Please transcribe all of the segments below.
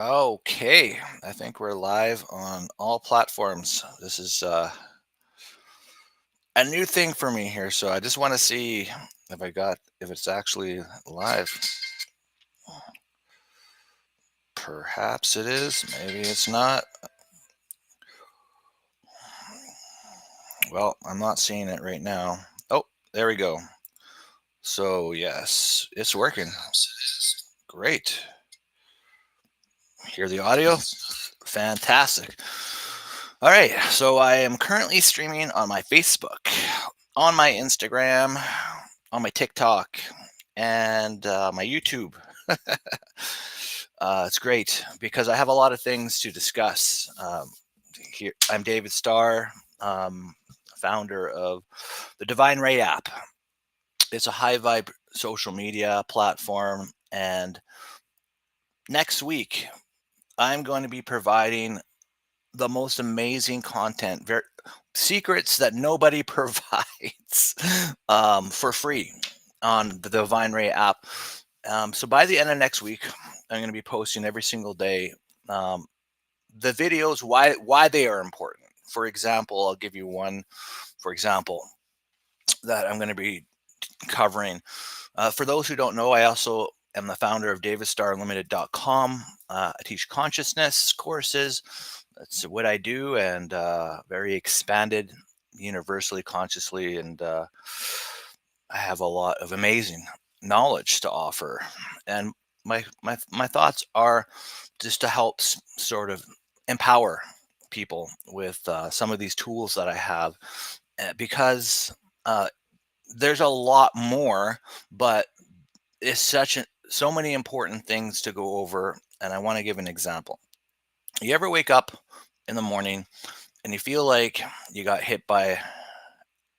Okay, I think we're live on all platforms. This is a new thing for me here, so I just want to see if it's actually live. Perhaps it is, maybe it's not. Well, I'm not seeing it right now. Oh, there we go. So, yes, it's working. Great. Hear the audio? Fantastic. All right, so I am currently streaming on my Facebook, on my Instagram, on my TikTok, and my YouTube. It's great because I have a lot of things to discuss. Here, I'm David Starr, founder of the Divine Ray app. It's a high vibe social media platform, and next week I'm going to be providing the most amazing content, secrets that nobody provides for free on the Divine Ray app. So by the end of next week, I'm going to be posting every single day um, the videos why they are important. For example, I'll give you one. For example, that I'm going to be covering. For those who don't know, I also am the founder of davidstarrlimited.com. I teach consciousness courses. That's what I do, and very expanded, universally, consciously, and I have a lot of amazing knowledge to offer. And my thoughts are just to help sort of empower people with some of these tools that I have, because uh, there's a lot more, but it's so many important things to go over, and I want to give an example. You ever wake up in the morning and you feel like you got hit by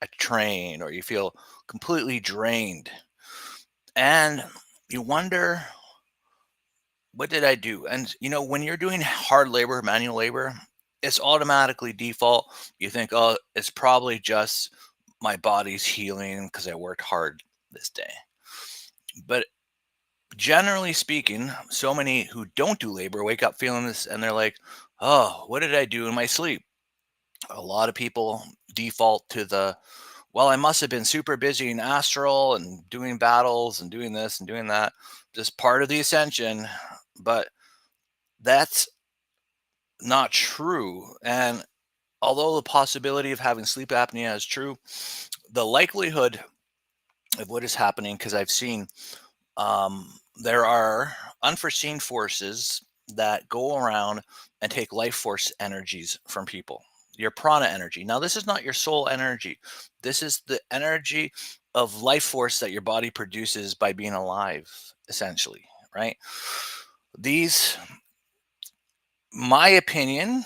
a train, or you feel completely drained, and you wonder, what did I do? And when you're doing hard labor, manual labor, it's automatically default. You think, oh, it's probably just my body's healing because I worked hard this day. But generally speaking, so many who don't do labor wake up feeling this, and they're like, oh, what did I do in my sleep? A lot of people default to well, I must have been super busy in astral and doing battles and doing this and doing that, just part of the ascension. But that's not true. And although the possibility of having sleep apnea is true, the likelihood of what is happening, because I've seen there are unforeseen forces that go around and take life force energies from people. Your prana energy. Now, this is not your soul energy. This is the energy of life force that your body produces by being alive, essentially, right? These, my opinion,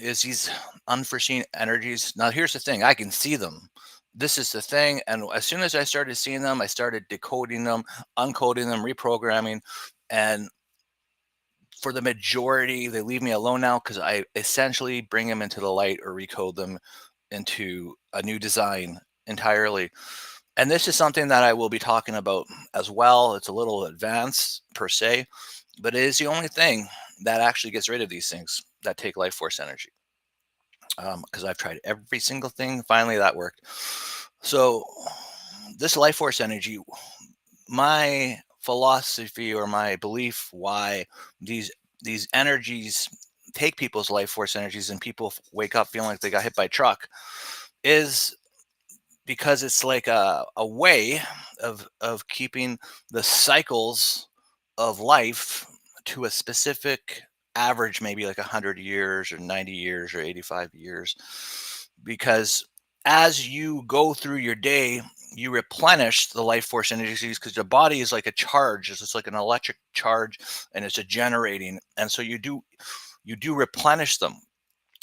is these unforeseen energies. Now, here's the thing, I can see them. This is the thing. And as soon as I started seeing them, I started decoding them, uncoding them, reprogramming. And for the majority, they leave me alone now because I essentially bring them into the light or recode them into a new design entirely. And this is something that I will be talking about as well. It's a little advanced per se, but it is the only thing that actually gets rid of these things that take life force energy. Because I've tried every single thing. Finally, that worked. So, this life force energy, my philosophy or my belief why these energies take people's life force energies and people wake up feeling like they got hit by a truck, is because it's like a way of keeping the cycles of life to a specific average, maybe like 100 years or 90 years or 85 years. Because as you go through your day, you replenish the life force energies, because the body is like a charge. It's like an electric charge, and it's a generating. And so you do replenish them,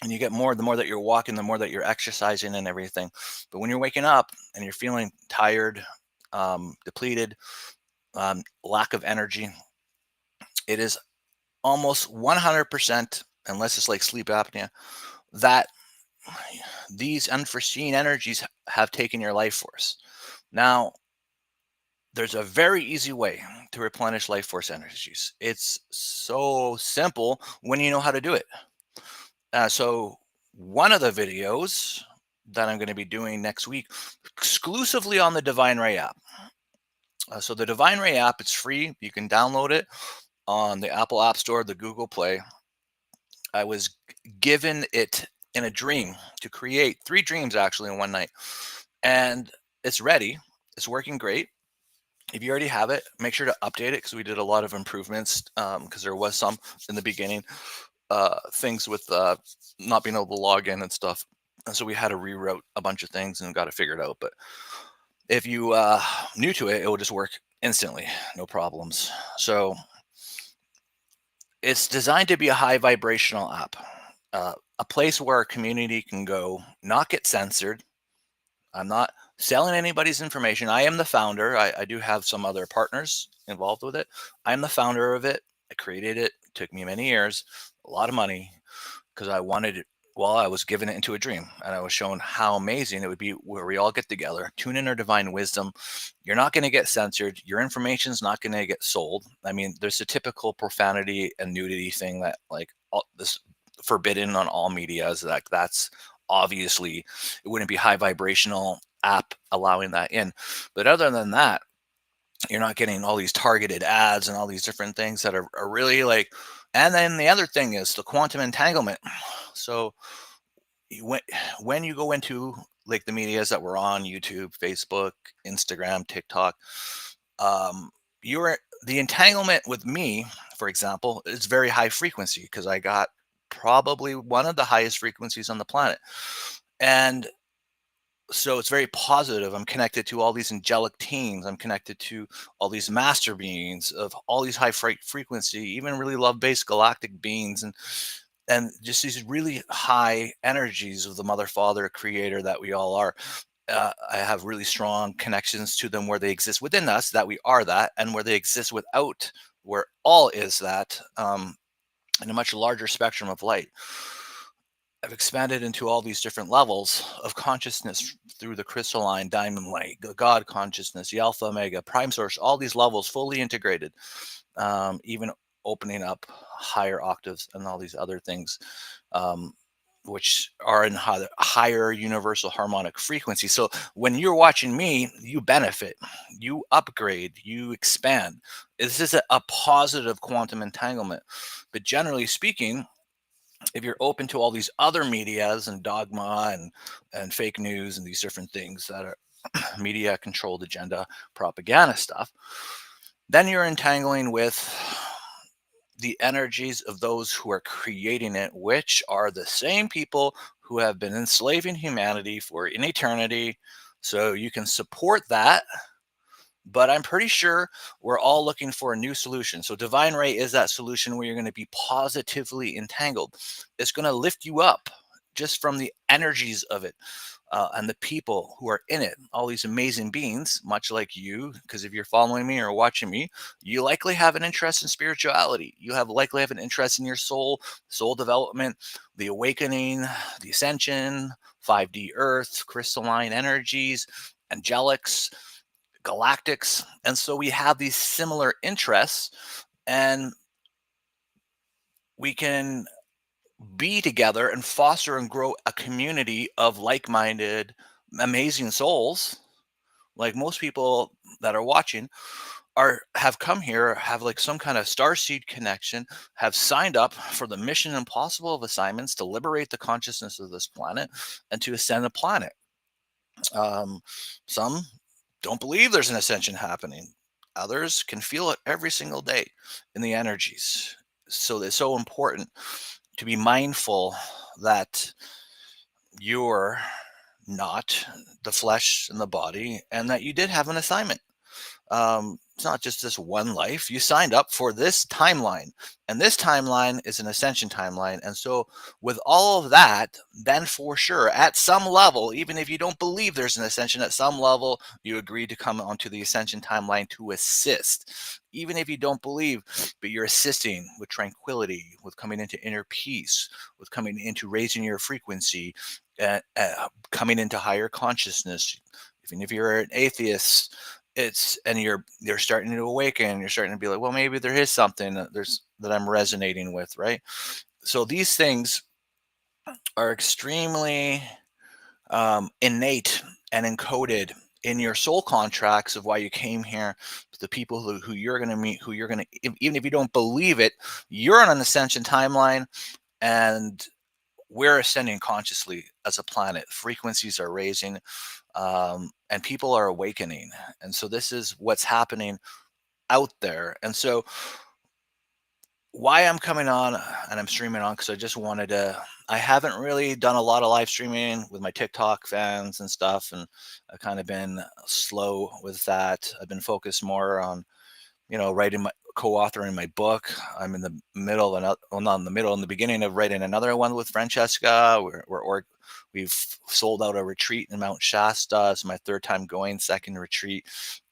and you get more the more that you're walking, the more that you're exercising and everything. But when you're waking up and you're feeling tired, depleted, lack of energy, it is almost 100%, unless it's like sleep apnea, that these unforeseen energies have taken your life force. Now, there's a very easy way to replenish life force energies. It's so simple when you know how to do it. So one of the videos that I'm going to be doing next week, exclusively on the Divine Ray app. So the Divine Ray app, it's free. You can download it on the Apple App Store, the Google Play. I was given it in a dream to create 3 dreams actually in one night, and it's ready. It's working great. If you already have it, make sure to update it because we did a lot of improvements because there was some in the beginning things with not being able to log in and stuff. And so we had to rewrote a bunch of things and got it figured out. But if you new to it, it will just work instantly, no problems. So it's designed to be a high vibrational app, a place where our community can go, not get censored. I'm not selling anybody's information. I am the founder. I do have some other partners involved with it. I'm the founder of it. I created it. It took me many years, a lot of money, because I wanted it. Well, I was given it into a dream, and I was shown how amazing it would be where we all get together, tune in our divine wisdom. You're not going to get censored. Your information is not going to get sold. I mean, there's a typical profanity and nudity thing that, like, this forbidden on all media. Is like that's obviously it wouldn't be high vibrational app allowing that in. But other than that, you're not getting all these targeted ads and all these different things that are really like. And then the other thing is the quantum entanglement. So when you go into like the medias that were on YouTube, Facebook, Instagram, TikTok, you're the entanglement with me, for example, is very high frequency because I got probably one of the highest frequencies on the planet. And so it's very positive. I'm connected to all these angelic teams. I'm connected to all these master beings of all these high frequency, even really love-based galactic beings, and just these really high energies of the Mother, Father, Creator that we all are. I have really strong connections to them where they exist within us, that we are that, and where they exist without, where all is that, in a much larger spectrum of light. I've expanded into all these different levels of consciousness through the crystalline diamond light, the God consciousness, the alpha, omega, prime source, all these levels fully integrated, even opening up higher octaves and all these other things, which are in higher universal harmonic frequency. So when you're watching me, you benefit, you upgrade, you expand. This is a positive quantum entanglement. But generally speaking, if you're open to all these other medias and dogma and fake news and these different things that are media controlled agenda propaganda stuff, then you're entangling with the energies of those who are creating it, which are the same people who have been enslaving humanity for an eternity. So you can support that, but I'm pretty sure we're all looking for a new solution. So Divine Ray is that solution where you're going to be positively entangled. It's going to lift you up just from the energies of it, and the people who are in it, all these amazing beings, much like you, because if you're following me or watching me, you likely have an interest in spirituality. You have likely have an interest in your soul development, the awakening, the ascension, 5D earth, crystalline energies, angelics, galactics. And so we have these similar interests, and we can be together and foster and grow a community of like-minded, amazing souls. Like most people that are watching have come here, have like some kind of starseed connection, have signed up for the mission impossible of assignments to liberate the consciousness of this planet and to ascend the planet. Some don't believe there's an ascension happening. Others can feel it every single day in the energies. So it's so important to be mindful that you're not the flesh and the body, and that you did have an assignment. It's not just this one life. You signed up for this timeline, and this timeline is an ascension timeline. And so, with all of that, then for sure, at some level, even if you don't believe there's an ascension, at some level, you agreed to come onto the ascension timeline to assist. Even if you don't believe, but you're assisting with tranquility, with coming into inner peace, with coming into raising your frequency, coming into higher consciousness. Even if you're an atheist, and you're starting to awaken. You're starting to be like, well, maybe there is something that I'm resonating with, right? So these things are extremely innate and encoded in your soul contracts of why you came here, the people who you're going to meet, who you're going to, even if you don't believe it, you're on an ascension timeline, and we're ascending consciously as a planet. Frequencies are raising, and people are awakening. And so this is what's happening out there. And so why I'm coming on and I'm streaming on, because I just wanted to, I haven't really done a lot of live streaming with my TikTok fans and stuff, and I've kind of been slow with that. I've been focused more on, writing my co-authoring my book. I'm in the middle, and well, not in the middle, in the beginning of writing another one with Francesca. We've sold out a retreat in Mount Shasta. It's my third time going, second retreat.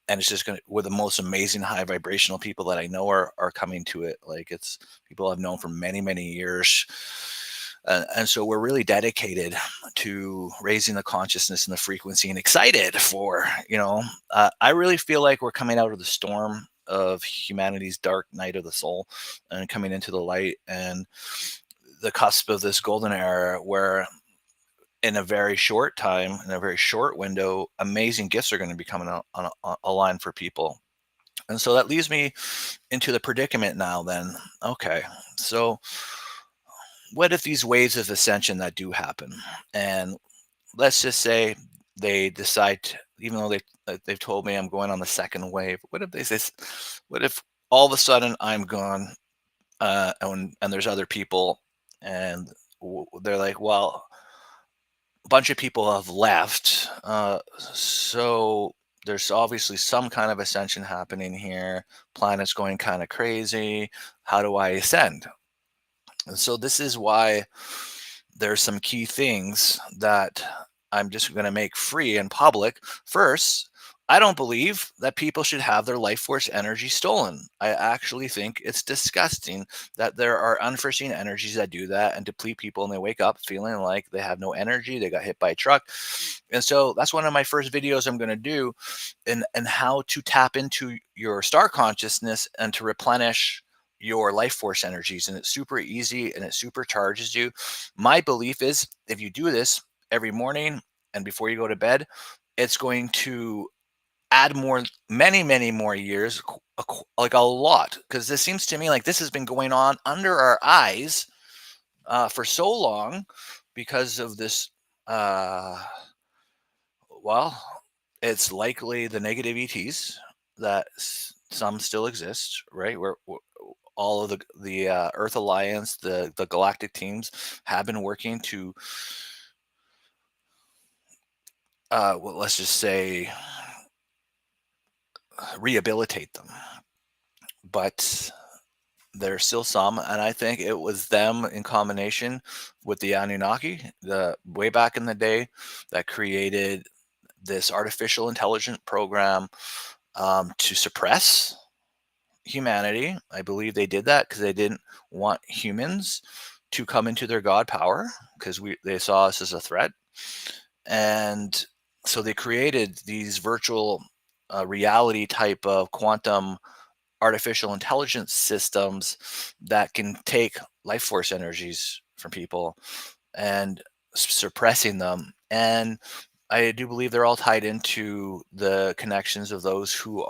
And it's just with the most amazing high vibrational people that I know are coming to it. Like, it's people I've known for many, many years. And so we're really dedicated to raising the consciousness and the frequency, and excited for, I really feel like we're coming out of the storm of humanity's dark night of the soul and coming into the light, and the cusp of this golden era where in a very short time, in a very short window, amazing gifts are going to be coming out on a line for people. And so that leads me into the predicament now then. Okay, so what if these waves of ascension that do happen, and let's just say they decide even though they've told me I'm going on the second wave, what if they say, what if all of a sudden I'm gone, and there's other people, and they're like, well, a bunch of people have left, so there's obviously some kind of ascension happening here. Planet's going kind of crazy. How do I ascend? And so this is why there's some key things that I'm just going to make free and public. First, I don't believe that people should have their life force energy stolen. I actually think it's disgusting that there are unforeseen energies that do that and deplete people, and they wake up feeling like they have no energy, they got hit by a truck. And so that's one of my first videos I'm going to do, and how to tap into your star consciousness and to replenish your life force energies. And it's super easy, and it supercharges you. My belief is if you do this every morning and before you go to bed, it's going to add many more years, like a lot, because this seems to me like this has been going on under our eyes for so long because of this. Well, it's likely the negative ETs that some still exist, right? Where all of the Earth Alliance, the galactic teams have been working to, well, let's just say, rehabilitate them. But there's still some, and I think it was them in combination with the Anunnaki, way back in the day, that created this artificial intelligence program to suppress humanity. I believe they did that because they didn't want humans to come into their God power, because they saw us as a threat. And so they created these virtual reality type of quantum artificial intelligence systems that can take life force energies from people and suppressing them. And I do believe they're all tied into the connections of those who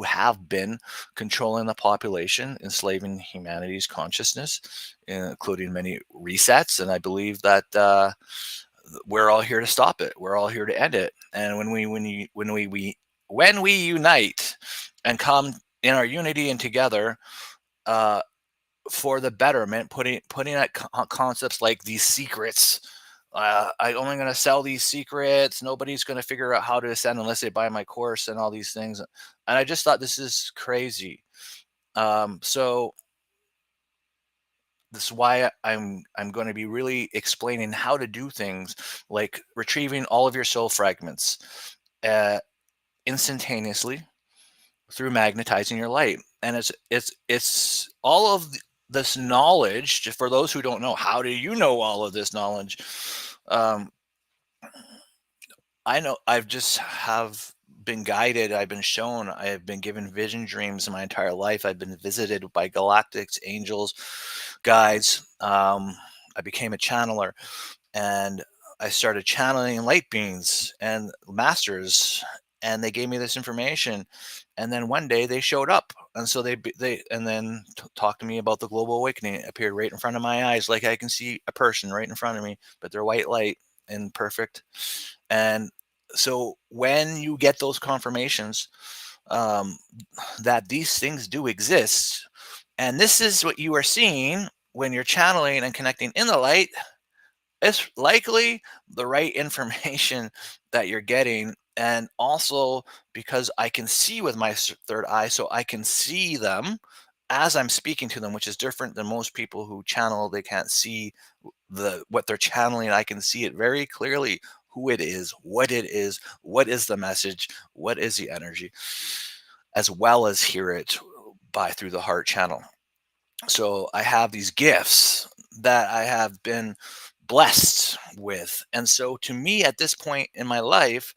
have been controlling the population, enslaving humanity's consciousness, including many resets. And I believe that we're all here to stop it. We're all here to end it. And when we unite and come in our unity and together, for the betterment, putting out concepts like these secrets. I'm only going to sell these secrets. Nobody's going to figure out how to ascend unless they buy my course and all these things. And I just thought, this is crazy. So this is why I'm going to be really explaining how to do things like retrieving all of your soul fragments instantaneously through magnetizing your light. And it's all of this knowledge. For those who don't know, how do you know all of this knowledge? I know I've just have been guided. I've been shown. I have been given vision dreams my entire life. I've been visited by galactics, angels, guides. I became a channeler, and I started channeling light beings and masters, and they gave me this information. And then one day they showed up, and so they and then talked to me about the global awakening. It appeared right in front of my eyes, like I can see a person right in front of me, but they're white light and perfect. And so when you get those confirmations, um, that these things do exist, and this is what you are seeing when you're channeling and connecting in the light, it's likely the right information that you're getting. And also because I can see with my third eye, so I can see them as I'm speaking to them, which is different than most people who channel. They can't see what they're channeling. I can see it very clearly, who it is, what is the message, what is the energy, as well as hear it by through the heart channel. So I have these gifts that I have been blessed with. And so to me at this point in my life,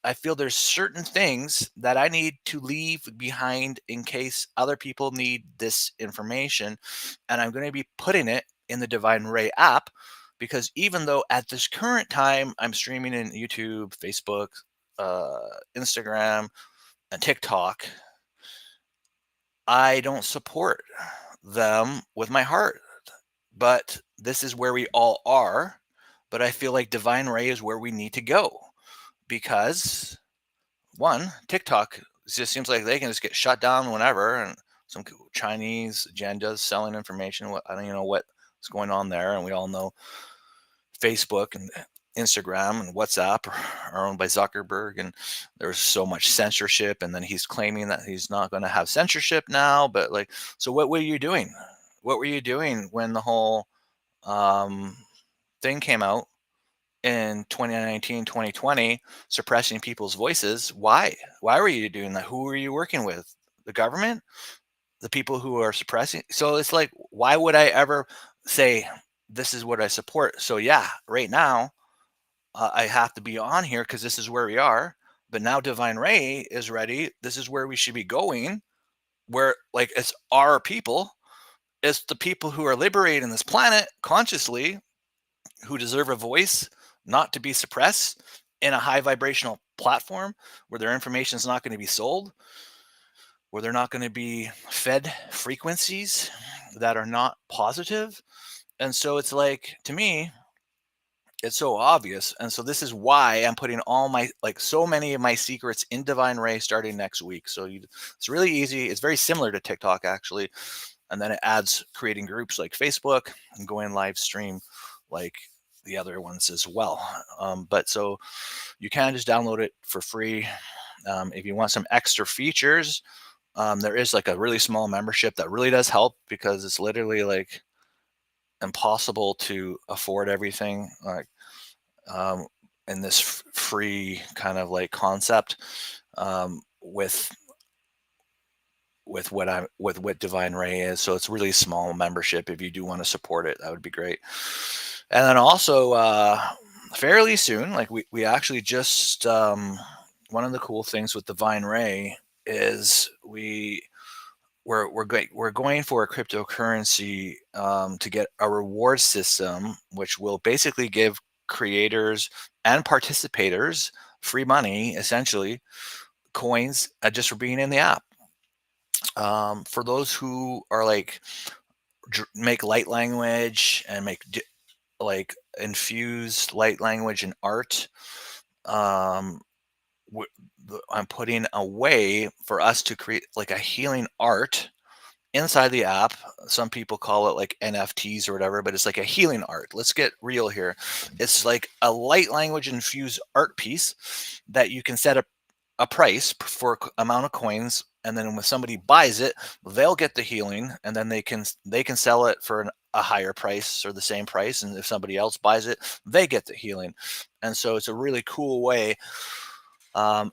I feel there's certain things that I need to leave behind in case other people need this information. And I'm going to be putting it in the Divine Ray app, because even though at this current time I'm streaming in YouTube, Facebook, uh, Instagram, and TikTok, I don't support them with my heart. But this is where we all are. But I feel like Divine Ray is where we need to go, because one, TikTok just seems like they can just get shut down whenever, and some Chinese agendas selling information. I don't even know what's going on there, and we all know Facebook and Instagram and WhatsApp are owned by Zuckerberg, and there's so much censorship. And then he's claiming that he's not going to have censorship now. But like, so what were you doing? What were you doing when the whole um, thing came out in 2019, 2020, suppressing people's voices? Why were you doing that? Who were you working with? The government? The people who are suppressing? So it's like, why would I ever say this is what I support? So yeah, right now I have to be on here because this is where we are. But now Divine Ray is ready. This is where we should be going, where like it's our people. It's the people who are liberating this planet consciously, who deserve a voice, not to be suppressed in a high vibrational platform where their information is not going to be sold, where they're not going to be fed frequencies that are not positive. And so it's like, to me, it's so obvious. And so this is why I'm putting all my, like, so many of my secrets in Divine Ray starting next week. So it's really easy. It's very similar to TikTok, actually. And then it adds creating groups like Facebook and going live stream like the other ones as well. But so you can just download it for free. If you want some extra features, there is like a really small membership that really does help, because it's literally like impossible to afford everything like um, in this free kind of like concept, with what Divine Ray is. So it's really small membership. If you do want to support it, that would be great. And then also fairly soon, like we actually just one of the cool things with Divine Ray is we're going for a cryptocurrency to get a reward system, which will basically give creators and participators free money, essentially coins, just for being in the app. For those who are like make light language and make like infuse light language and art, um, I'm putting a way for us to create like a healing art inside the app. Some people call it like NFTs or whatever, but it's like a healing art. Let's get real here. It's like a light language infused art piece that you can set a price for amount of coins, and then when somebody buys it, they'll get the healing, and then they can sell it for a higher price or the same price, and if somebody else buys it, they get the healing. And so it's a really cool way.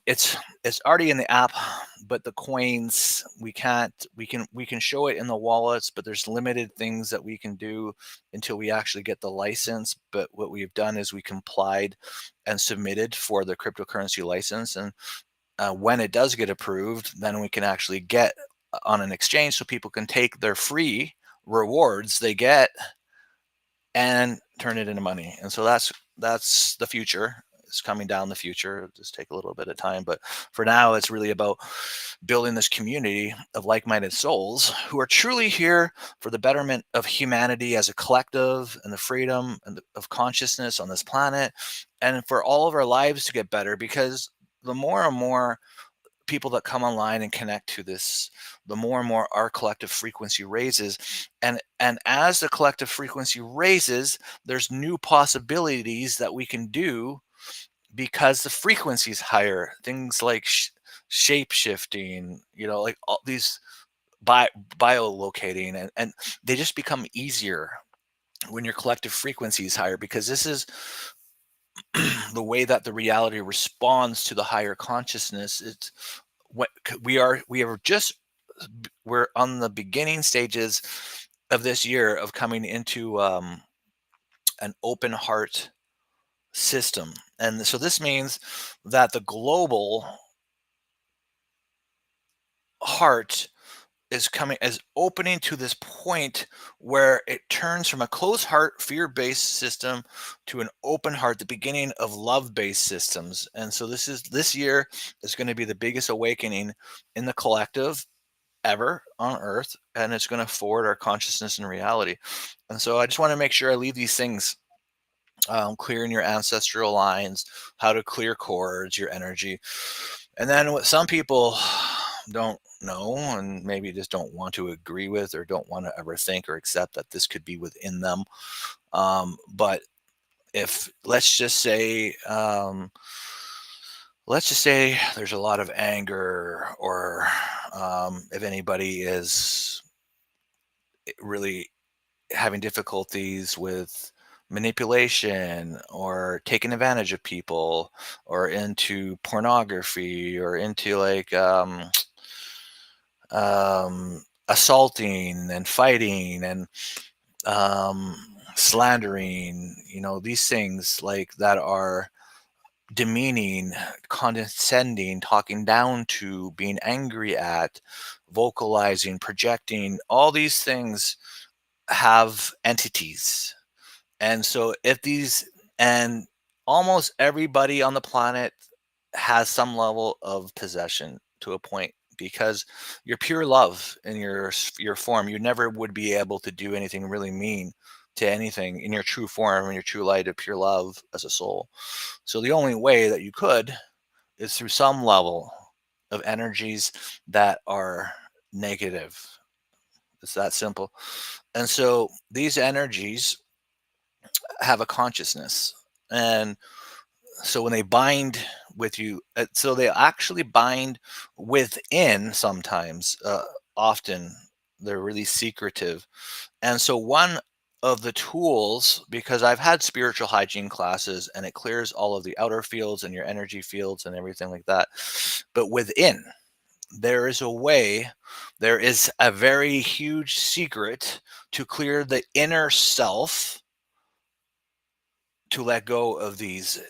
It's already in the app, but the coins we can't. We can show it in the wallets, but there's limited things that we can do until we actually get the license. But what we've done is we complied and submitted for the cryptocurrency license, and when it does get approved, then we can actually get on an exchange so people can take their free rewards they get and turn it into money. And so that's the future. It's coming down the future. It'll just take a little bit of time, but for now it's really about building this community of like-minded souls who are truly here for the betterment of humanity as a collective and the freedom of consciousness on this planet, and for all of our lives to get better, because the more and more people that come online and connect to this, the more and more our collective frequency raises. And as the collective frequency raises, there's new possibilities that we can do because the frequency is higher. Things like shape shifting, like all these biolocating, and they just become easier when your collective frequency is higher, because this is the way that the reality responds to the higher consciousness. It's what we're on the beginning stages of this year of coming into an open heart system. And so this means that the global heart is opening to this point where it turns from a closed heart, fear-based system to an open heart, the beginning of love-based systems. And so this year is going to be the biggest awakening in the collective ever on earth, and it's going to forward our consciousness and reality. And so I just want to make sure I leave these things clearing your ancestral lines, how to clear cords, your energy. And then what some people don't know, and maybe just don't want to agree with, or don't want to ever think or accept that this could be within them. But if let's just say there's a lot of anger, or if anybody is really having difficulties with manipulation or taking advantage of people, or into pornography, or into like assaulting and fighting and slandering, these things like that are demeaning, condescending, talking down to, being angry at, vocalizing, projecting, all these things have entities. And so and almost everybody on the planet has some level of possession to a point, because you're pure love in your form. You never would be able to do anything really mean to anything in your true form, in your true light of pure love as a soul. So the only way that you could is through some level of energies that are negative. It's that simple. And so these energies have a consciousness. And so when they bind with you, so they actually bind within sometimes. Often they're really secretive. And so one of the tools, because I've had spiritual hygiene classes, and it clears all of the outer fields and your energy fields and everything like that. But within, there is a way, there is a very huge secret to clear the inner self, to let go of these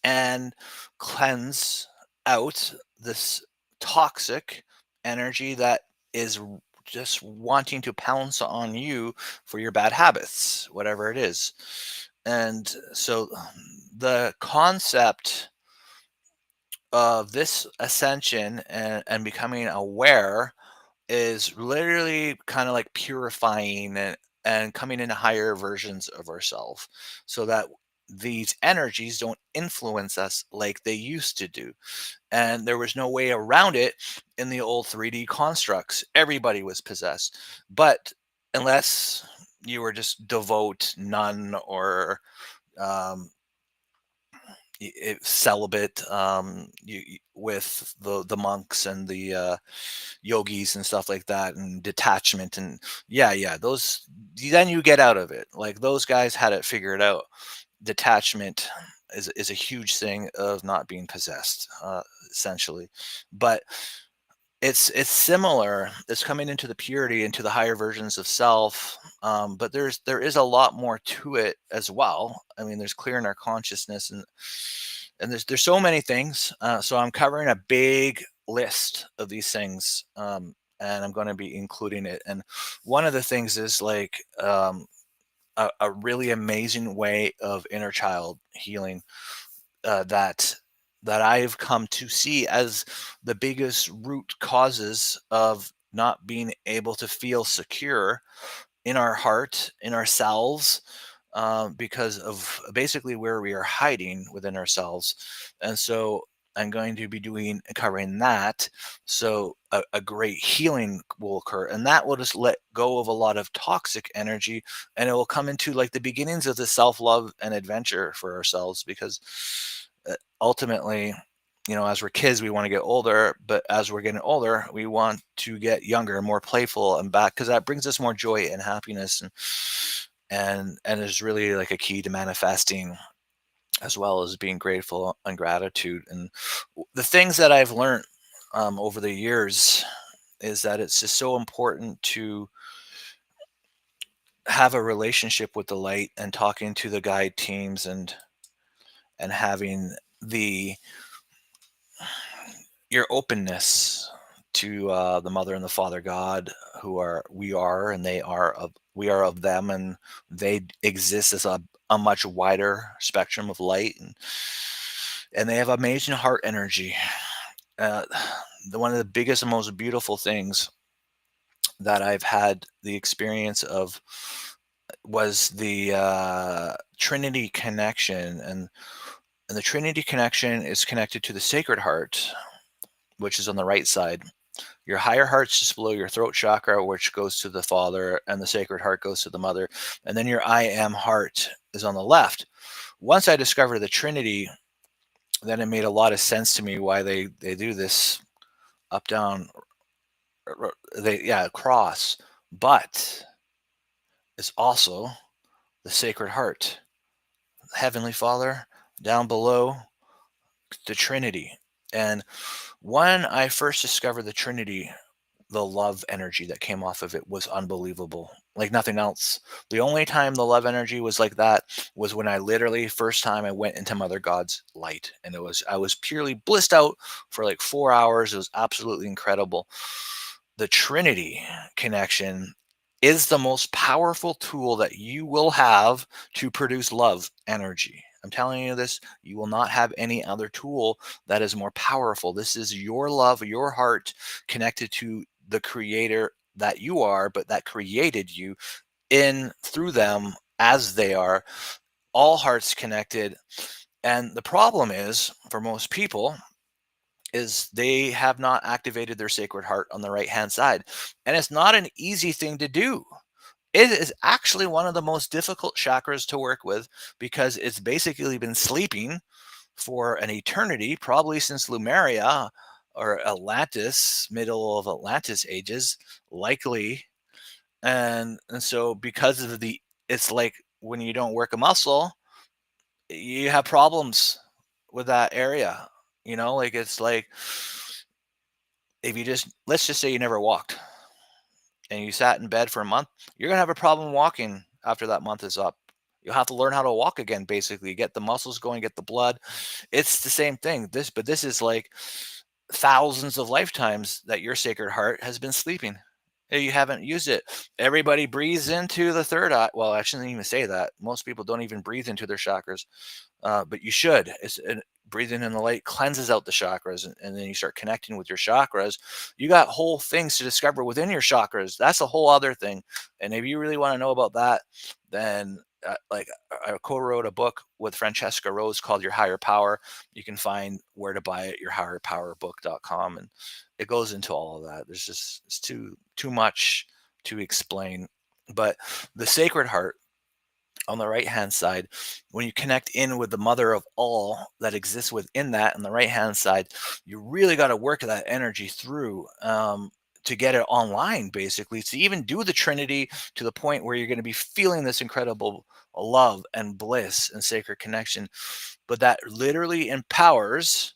and cleanse out this toxic energy that is just wanting to pounce on you for your bad habits, whatever it is. And so the concept of this ascension and becoming aware is literally kind of like purifying and coming into higher versions of ourselves, so that these energies don't influence us like they used to do. And there was no way around it in the old 3D constructs. Everybody was possessed. But unless you were just devout nun, or um, celibate, with the monks and the yogis and stuff like that, and detachment, and those, then you get out of it. Like those guys had it figured out. Detachment is a huge thing of not being possessed, essentially. But it's similar. It's coming into the purity, into the higher versions of self. But there is a lot more to it as well. I mean, there's clearing our consciousness, And there's so many things. So I'm covering a big list of these things, and I'm going to be including it. And one of the things is like a really amazing way of inner child healing, that I've come to see as the biggest root causes of not being able to feel secure in our heart, in ourselves, because of basically where we are hiding within ourselves. And so I'm going to be doing covering that. So a great healing will occur, and that will just let go of a lot of toxic energy, and it will come into like the beginnings of the self-love and adventure for ourselves. Because ultimately, as we're kids, we want to get older, but as we're getting older, we want to get younger, more playful and back, because that brings us more joy and happiness, and is really like a key to manifesting, as well as being grateful and gratitude. And the things that I've learned over the years is that it's just so important to have a relationship with the light, and talking to the guide teams, and having the your openness to the mother and the father God, who are we are, and they are of we are of them, and they exist as a much wider spectrum of light, and they have amazing heart energy. uh, One of the biggest and most beautiful things that I've had the experience of was the Trinity connection. And the Trinity connection is connected to the Sacred Heart, which is on the right side. Your higher heart's just below your throat chakra, which goes to the father, and the Sacred Heart goes to the mother. And then your I am heart is on the left. Once I discovered the Trinity, then it made a lot of sense to me why they do this up down, cross. But it's also the Sacred Heart, Heavenly Father, down below the Trinity. And when I first discovered the Trinity, the love energy that came off of it was unbelievable, like nothing else. The only time the love energy was like that was when I literally first time I went into Mother God's light, and I was purely blissed out for like 4 hours. It was absolutely incredible. The Trinity connection is the most powerful tool that you will have to produce love energy. I'm telling you this, you will not have any other tool that is more powerful. This is your love, your heart connected to the creator that you are, but that created you in through them as they are, all hearts connected. And the problem is, for most people, is they have not activated their Sacred Heart on the right hand side. And it's not an easy thing to do. It is actually one of the most difficult chakras to work with, because it's basically been sleeping for an eternity, probably since Lemuria or Atlantis, middle of Atlantis ages, likely. And so because of it's like when you don't work a muscle, you have problems with that area. Like it's like, if you just let's just say you never walked and you sat in bed for a month, you're gonna have a problem walking after that month is up. You'll have to learn how to walk again, basically, get the muscles going, get the blood. It's the same thing. This is like thousands of lifetimes that your Sacred Heart has been sleeping. You haven't used it. Everybody breathes into the third eye. Well, I shouldn't even say that. Most people don't even breathe into their chakras, but you should. Breathing in the light cleanses out the chakras, and then you start connecting with your chakras. You got whole things to discover within your chakras. That's a whole other thing. And if you really want to know about that, then like I co-wrote a book with Francesca Rose called Your Higher Power. You can find where to buy it, yourhigherpowerbook.com, and it goes into all of that. It's too much to explain. But the Sacred Heart on the right hand side, when you connect in with the mother of all that exists within that on the right hand side, you really got to work that energy through, to get it online, basically, to even do the Trinity to the point where you're going to be feeling this incredible love and bliss and sacred connection. But that literally empowers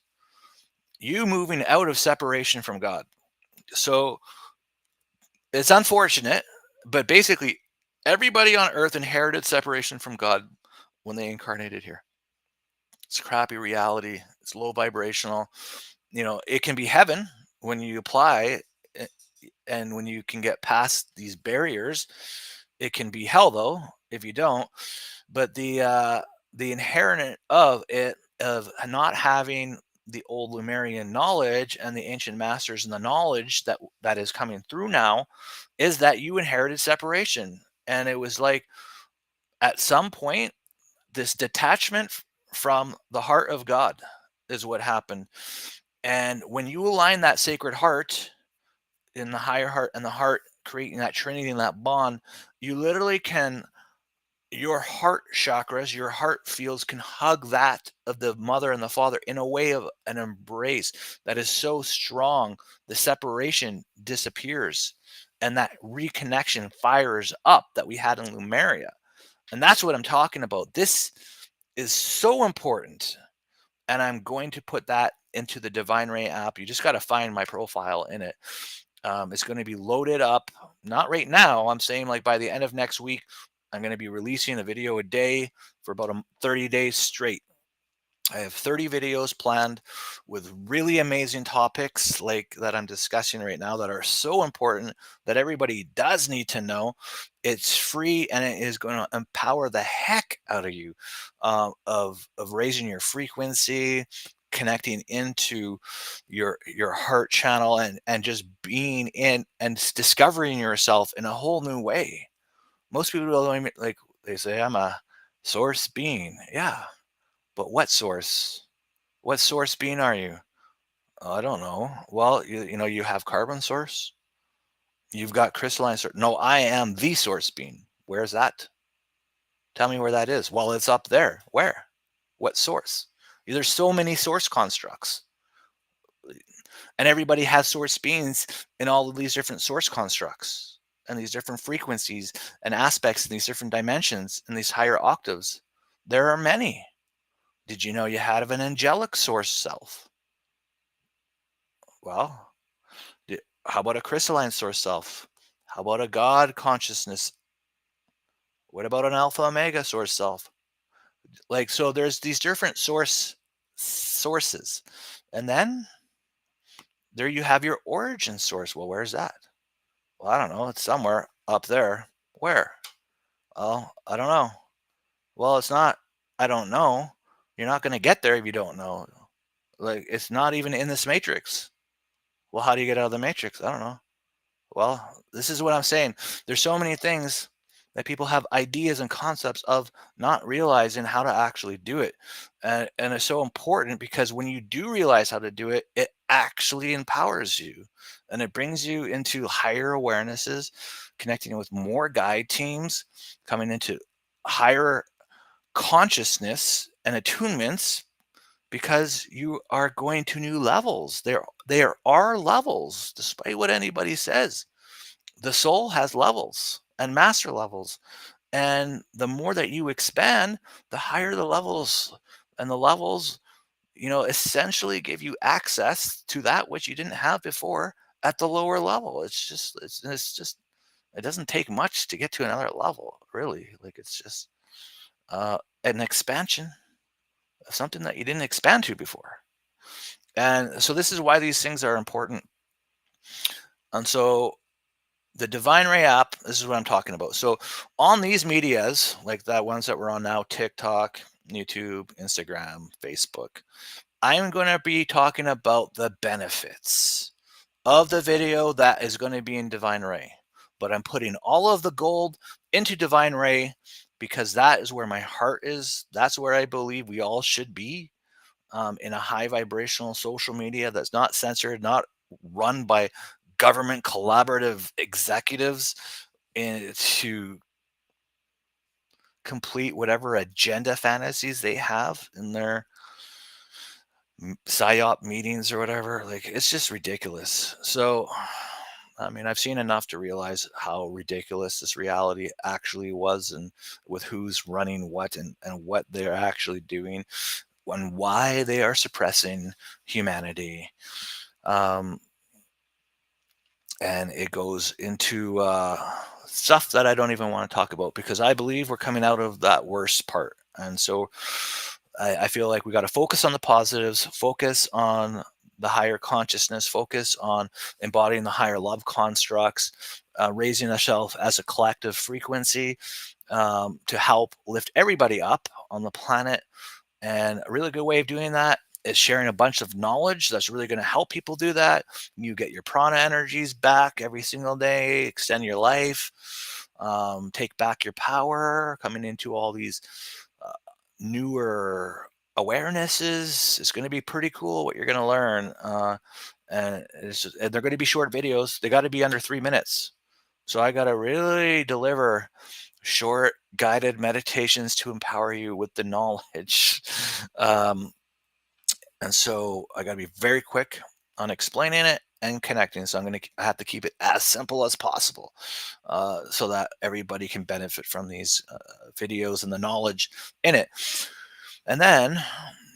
you moving out of separation from God. So it's unfortunate, but basically everybody on earth inherited separation from God when they incarnated here. It's crappy reality. It's low vibrational. It can be heaven when you apply, eh, and when you can get past these barriers. It can be hell though if you don't. But the inherent of it, of not having the old Lemurian knowledge and the ancient masters and the knowledge that is coming through now, is that you inherited separation. And it was like, at some point, this detachment from the heart of God is what happened. And when you align that sacred heart in the higher heart and the heart, creating that trinity and that bond, you literally can, your heart chakras, your heart fields can hug that of the mother and the father in a way of an embrace that is so strong. The separation disappears and that reconnection fires up that we had in Lemuria. And that's what I'm talking about. This is so important. And I'm going to put that into the Divine Ray app. You just got to find my profile in it. It's going to be loaded up. Not right now. I'm saying like by the end of next week, I'm going to be releasing a video a day for about 30 days straight. I have 30 videos planned with really amazing topics like that I'm discussing right now that are so important that everybody does need to know. It's free and it is going to empower the heck out of you, of raising your frequency, connecting into your heart channel, and just being in and discovering yourself in a whole new way. Most people don't even, like, they say I'm a source being. Yeah, but what source? What source being are you? I don't know. Well, you have carbon source. You've got crystalline source. No, I am the source being. Where's that? Tell me where that is. Well, it's up there. Where? What source? There's so many source constructs, and everybody has source beings in all of these different source constructs and these different frequencies and aspects in these different dimensions and these higher octaves. There are many. Did you know you had an angelic source self? Well, how about a crystalline source self? How about a God consciousness? What about an alpha omega source self? Like, so there's these different sources. And then there you have your origin source. Well, where's that? Well, I don't know. It's somewhere up there. Where? Well, I don't know. Well, it's not, I don't know. You're not going to get there if you don't know. Like, it's not even in this matrix. Well, how do you get out of the matrix? I don't know. Well, this is what I'm saying. There's so many things that people have ideas and concepts of, not realizing how to actually do it. And it's so important because when you do realize how to do it, it actually empowers you and it brings you into higher awarenesses, connecting with more guide teams, coming into higher consciousness and attunements, because you are going to new levels. There are levels, despite what anybody says. The soul has levels and master levels. And the more that you expand, the higher the levels. And the levels, essentially give you access to that which you didn't have before at the lower level. It's just, it doesn't take much to get to another level, really. Like, it's just an expansion of something that you didn't expand to before. And so this is why these things are important. And so the Divine Ray app, this is what I'm talking about. So on these medias, like that ones that we're on now, TikTok, YouTube, Instagram, Facebook, I'm going to be talking about the benefits of the video that is going to be in Divine Ray. But I'm putting all of the gold into Divine Ray because that is where my heart is. That's where I believe we all should be, in a high vibrational social media that's not censored, not run by government collaborative executives to complete whatever agenda fantasies they have in their PSYOP meetings or whatever. Like, it's just ridiculous. So, I mean, I've seen enough to realize how ridiculous this reality actually was, and with who's running what, and what they're actually doing, and why they are suppressing humanity. And it goes into stuff that I don't even want to talk about, because I believe we're coming out of that worst part. And so I feel like we got to focus on the positives, focus on the higher consciousness, focus on embodying the higher love constructs, raising ourselves as a collective frequency, to help lift everybody up on the planet. And a really good way of doing that is sharing a bunch of knowledge that's really going to help people do that. You get your prana energies back every single day, extend your life, take back your power, coming into all these uh, newer awarenesses. It's going to be pretty cool what you're going to learn. And they're going to be short videos. They got to be under 3 minutes. So I got to really deliver short guided meditations to empower you with the knowledge. Um, and so I got to be very quick on explaining it and connecting. So I have to keep it as simple as possible, so that everybody can benefit from these videos and the knowledge in it. And then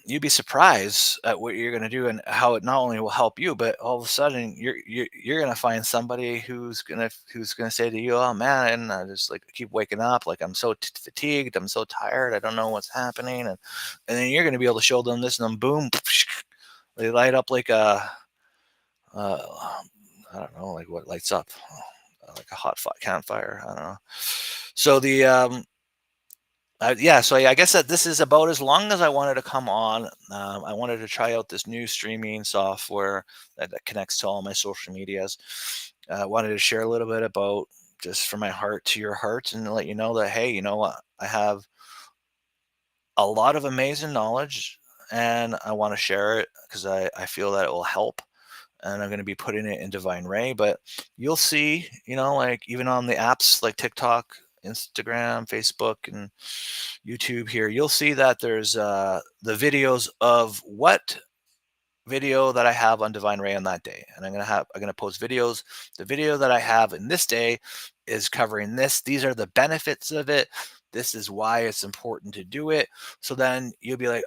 you'd be surprised at what you're going to do and how it not only will help you, but all of a sudden you're going to find somebody who's going to say to you, "Oh man, and I just like keep waking up, like I'm so fatigued, I'm so tired, I don't know what's happening," and then you're going to be able to show them this, and then boom, they light up like a uh, I don't know, like what lights up, like a hot campfire. I don't know. So yeah, so I guess that this is about as long as I wanted to come on. I wanted to try out this new streaming software that connects to all my social medias. I wanted to share a little bit about, just from my heart to your heart, and let you know that, hey, you know what? I have a lot of amazing knowledge, and I want to share it because I feel that it will help. And I'm going to be putting it in Divine Ray. But you'll see, like even on the apps like TikTok, Instagram, Facebook, and YouTube here, you'll see that there's the videos of what video that I have on Divine Ray on that day. And I'm gonna post videos. The video that I have in this day is covering this. These are the benefits of it. This is why it's important to do it. So then you'll be like,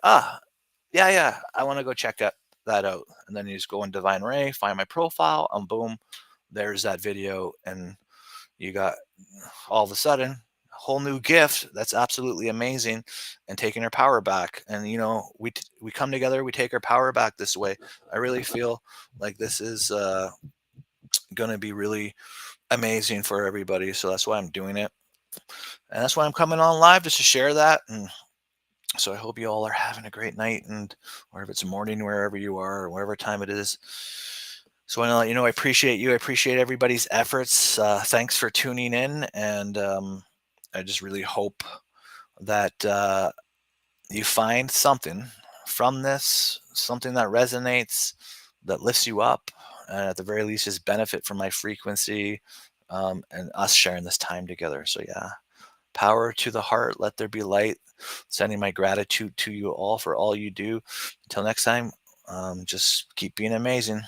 yeah, I want to go check that out. And then you just go in Divine Ray, find my profile, and boom, there's that video. And you got, all of a sudden, a whole new gift that's absolutely amazing, and taking our power back. And we come together, we take our power back this way. I really feel like this is going to be really amazing for everybody. So that's why I'm doing it. And that's why I'm coming on live, just to share that. And so I hope you all are having a great night, or if it's morning, wherever you are, or whatever time it is. So I want to let you know I appreciate you. I appreciate everybody's efforts. Thanks for tuning in. And I just really hope that you find something from this, something that resonates, that lifts you up, and at the very least just benefit from my frequency, and us sharing this time together. So yeah, power to the heart. Let there be light. Sending my gratitude to you all for all you do. Until next time, just keep being amazing.